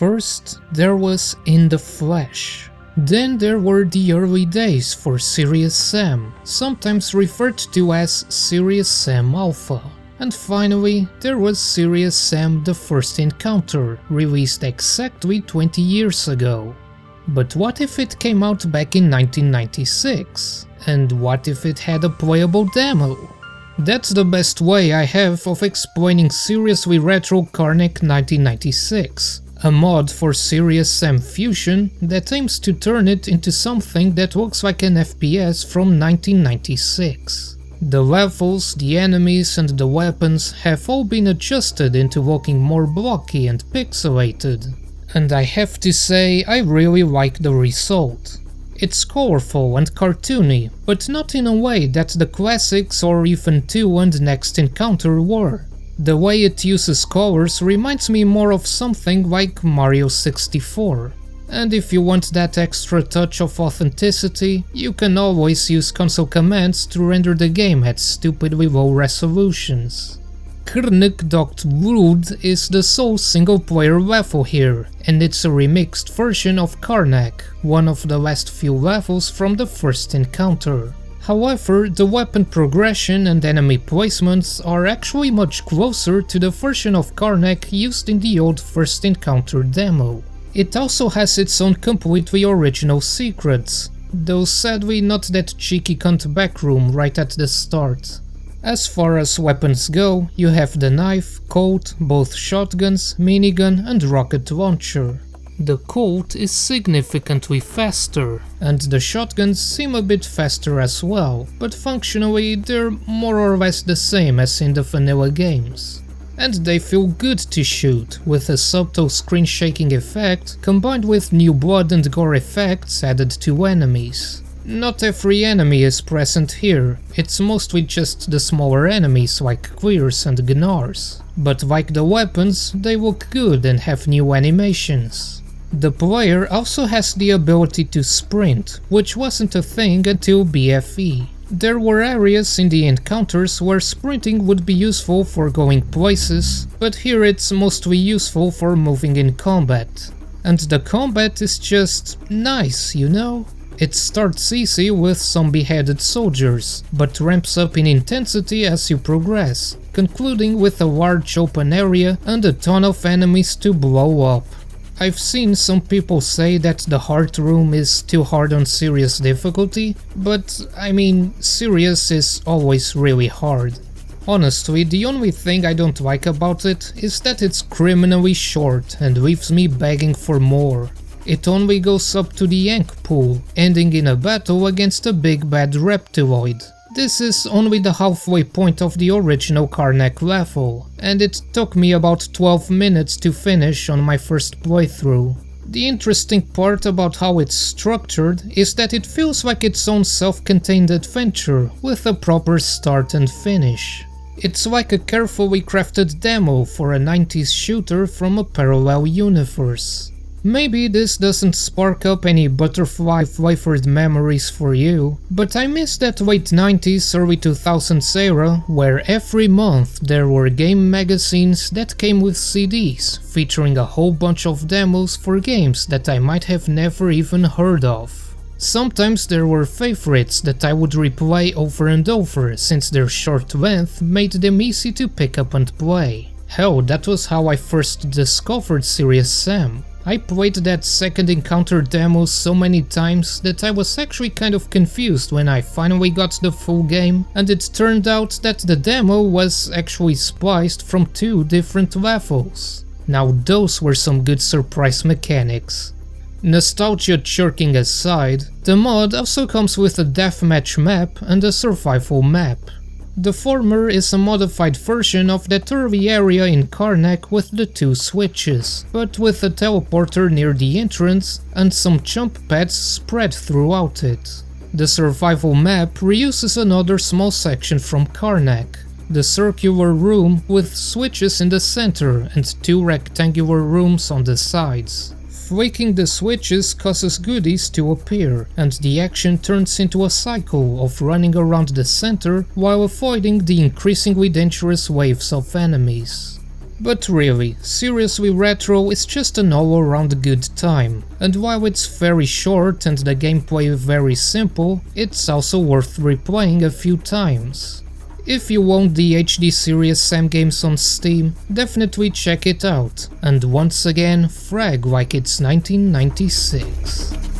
First, there was In the Flesh. Then there were the early days for Serious Sam, sometimes referred to as Serious Sam Alpha. And finally, there was Serious Sam The First Encounter, released exactly 20 years ago. But what if it came out back in 1996? And what if it had a playable demo? That's the best way I have of explaining Seriously Retro Karnak 1996, a mod for Serious Sam Fusion that aims to turn it into something that looks like an FPS from 1996. The levels, the enemies and the weapons have all been adjusted into looking more blocky and pixelated. And I have to say, I really like the result. It's colorful and cartoony, but not in a way that the classics or even 2 and Next Encounter were. The way it uses colors reminds me more of something like Mario 64. And if you want that extra touch of authenticity, you can always use console commands to render the game at stupidly low resolutions. Karnak.Blood is the sole single-player level here, and it's a remixed version of Karnak, one of the last few levels from the First Encounter. However, the weapon progression and enemy placements are actually much closer to the version of Karnak used in the old First Encounter demo. It also has its own completely original secrets, though sadly not that cheeky cunt backroom right at the start. As far as weapons go, you have the knife, Colt, both shotguns, minigun and rocket launcher. The Colt is significantly faster, and the shotguns seem a bit faster as well, but functionally they're more or less the same as in the vanilla games. And they feel good to shoot, with a subtle screen shaking effect combined with new blood and gore effects added to enemies. Not every enemy is present here, it's mostly just the smaller enemies like Queers and Gnars. But like the weapons, they look good and have new animations. The player also has the ability to sprint, which wasn't a thing until BFE. There were areas in the encounters where sprinting would be useful for going places, but here it's mostly useful for moving in combat. And the combat is just nice, you know? It starts easy with some beheaded soldiers, but ramps up in intensity as you progress, concluding with a large open area and a ton of enemies to blow up. I've seen some people say that the Heart Room is too hard on Serious difficulty, but I mean, Serious is always really hard. Honestly, the only thing I don't like about it is that it's criminally short and leaves me begging for more. It only goes up to the Yank pool, ending in a battle against a big bad reptiloid. This is only the halfway point of the original Karnak level, and it took me about 12 minutes to finish on my first playthrough. The interesting part about how it's structured is that it feels like its own self-contained adventure with a proper start and finish. It's like a carefully crafted demo for a 90s shooter from a parallel universe. Maybe this doesn't spark up any butterfly-flavored memories for you, but I miss that late 90s, early 2000s era where every month there were game magazines that came with CDs featuring a whole bunch of demos for games that I might have never even heard of. Sometimes there were favorites that I would replay over and over since their short length made them easy to pick up and play. Hell, that was how I first discovered Serious Sam. I played that Second Encounter demo so many times that I was actually kind of confused when I finally got the full game, and it turned out that the demo was actually spliced from 2 different levels. Now those were some good surprise mechanics. Nostalgia chirking aside, the mod also comes with a deathmatch map and a survival map. The former is a modified version of that early area in Karnak with the 2 switches, but with a teleporter near the entrance and some jump pads spread throughout it. The survival map reuses another small section from Karnak, the circular room with switches in the center and 2 rectangular rooms on the sides. Flicking the switches causes goodies to appear, and the action turns into a cycle of running around the center while avoiding the increasingly dangerous waves of enemies. But really, Seriously Retro is just an all-around good time, and while it's very short and the gameplay very simple, it's also worth replaying a few times. If you own the HD Serious Sam games on Steam, definitely check it out, and once again, frag like it's 1996.